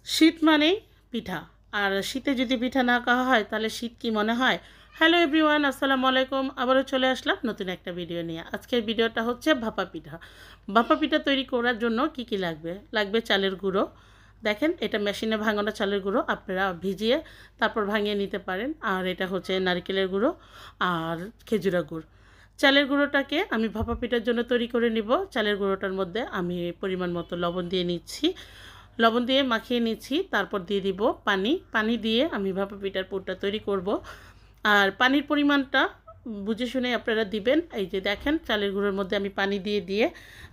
শীত মানেই পিঠা, আর শীতে যদি পিঠা না খাওয়া হয় তাহলে শীত কি মনে হয়? হ্যালো এভরিওয়ান, আসসালামু আলাইকুম। আবারও চলে আসলাম নতুন একটা ভিডিও নিয়ে। আজকের ভিডিওটা হচ্ছে ভাপা পিঠা। ভাপা পিঠা তৈরি করার জন্য কি কি লাগবে? লাগবে চালের গুঁড়ো। দেখেন, এটা মেশিনে ভাঙানো চালের গুঁড়ো, আপনারা ভিজিয়ে তারপর ভাঙিয়ে নিতে পারেন। আর এটা হচ্ছে নারকেলের গুঁড়ো আর খেজুরা গুড়। চালের গুঁড়োটাকে আমি ভাপা পিঠার জন্য তৈরি করে নিব। চালের গুঁড়োটার মধ্যে আমি পরিমাণ মতো লবণ দিয়ে নিচ্ছি, লবণ দিয়ে মাখিয়ে নিচ্ছি। তারপর দিয়ে দিব পানি দিয়ে আমি ভাপা পিঠার পুরটা তৈরি করব। আর পানির পরিমাণটা বুঝে শুনে আপনারা দিবেন। এই যে দেখেন, চালের গুঁড়োর মধ্যে আমি পানি দিয়ে দিয়ে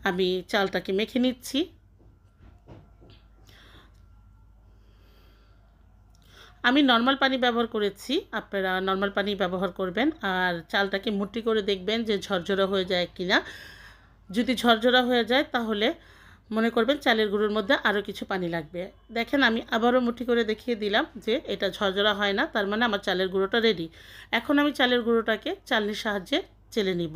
আমি চালটাকে মেখে নিচ্ছি। আমি নর্মাল পানি ব্যবহার করেছি, আপনারা নর্মাল পানি ব্যবহার করবেন। আর চালটাকে মুঠি করে দেখবেন যে ঝরঝরা হয়ে যায় কিনা। যদি ঝরঝরা হয়ে যায় তাহলে মনে করবেন চালের গুঁড়োর মধ্যে আরও কিছু পানি লাগবে। দেখেন, আমি আবারও মুঠি করে দেখিয়ে দিলাম যে এটা ঝরঝরা হয় না, তার মানে আমার চালের গুঁড়োটা রেডি। এখন আমি চালের গুঁড়োটাকে চালনির সাহায্যে চেলে নিব,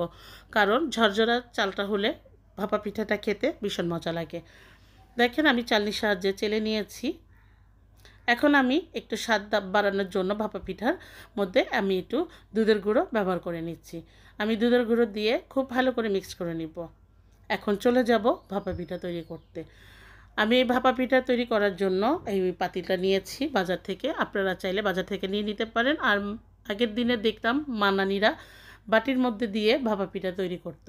কারণ ঝরঝরা চালটা হলে ভাপা পিঠাটা খেতে ভীষণ মজা লাগে। দেখেন, আমি চালনির সাহায্যে চেলে নিয়েছি। এখন আমি একটু স্বাদ বাড়ানোর জন্য ভাপা পিঠার মধ্যে আমি একটু দুধের গুঁড়ো ব্যবহার করে নিচ্ছি। আমি দুধের গুঁড়ো দিয়ে খুব ভালো করে মিক্স করে নিব। এখন চলে যাব ভাপা পিঠা তৈরি করতে। আমি এই ভাপা পিঠা তৈরি করার জন্য এই পাতিলটা নিয়েছি বাজার থেকে। আপনারা চাইলে বাজার থেকে নিয়ে নিতে পারেন। আর আগের দিনে দেখতাম মা নানিরা বাটির মধ্যে দিয়ে ভাপা পিঠা তৈরি করত।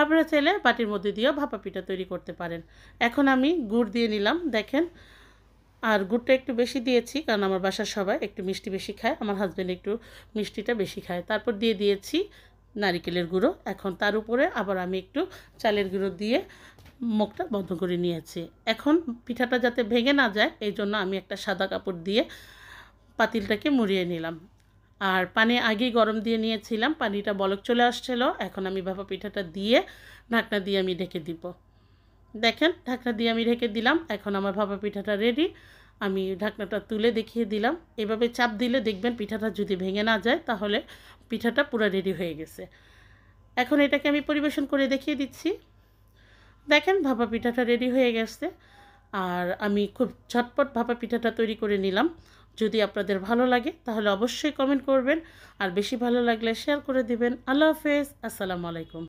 আপনারা চাইলে বাটির মধ্যে দিয়েও ভাপা পিঠা তৈরি করতে পারেন। এখন আমি গুড় দিয়ে নিলাম। দেখেন, আর গুড়টা একটু বেশি দিয়েছি, কারণ আমার বাসার সবাই একটু মিষ্টি বেশি খায়, আমার হাজব্যান্ড একটু মিষ্টিটা বেশি খায়। তারপর দিয়ে দিয়েছি নারিকেলের গুঁড়ো। এখন তার উপরে আবার আমি একটু চালের গুঁড়ো দিয়ে মুখটা বন্ধ করে নিয়েছি। এখন পিঠাটা যাতে ভেঙে না যায় এই জন্য আমি একটা সাদা কাপড় দিয়ে পাতিলটাকে মুড়িয়ে নিলাম। আর পানি আগেই গরম দিয়ে নিয়েছিলাম, পানিটা বলক চলে আসছিল। এখন আমি ভাপা পিঠাটা দিয়ে ঢাকনা দিয়ে আমি ঢেকে দিব। দেখেন, ঢাকনা দিয়ে আমি ঢেকে দিলাম। এখন আমার ভাপা পিঠাটা রেডি। আমি ঢাকনাটা তুলে দেখিয়ে দিলাম। এভাবে চাপ দিলে দেখবেন পিঠাটা যদি ভেঙে না যায় তাহলে পিঠাটা পুরো রেডি হয়ে গেছে। এখন এটাকে আমি পরিবেশন করে দেখিয়ে দিচ্ছি। দেখেন, ভাপা পিঠাটা রেডি হয়ে গেছে। আর আমি খুব ঝটপট ভাপা পিঠাটা তৈরি করে নিলাম। যদি আপনাদের ভালো লাগে তাহলে অবশ্যই কমেন্ট করবেন, আর বেশি ভালো লাগলে শেয়ার করে দিবেন। আল্লাহ হাফেজ, আসসালামু আলাইকুম।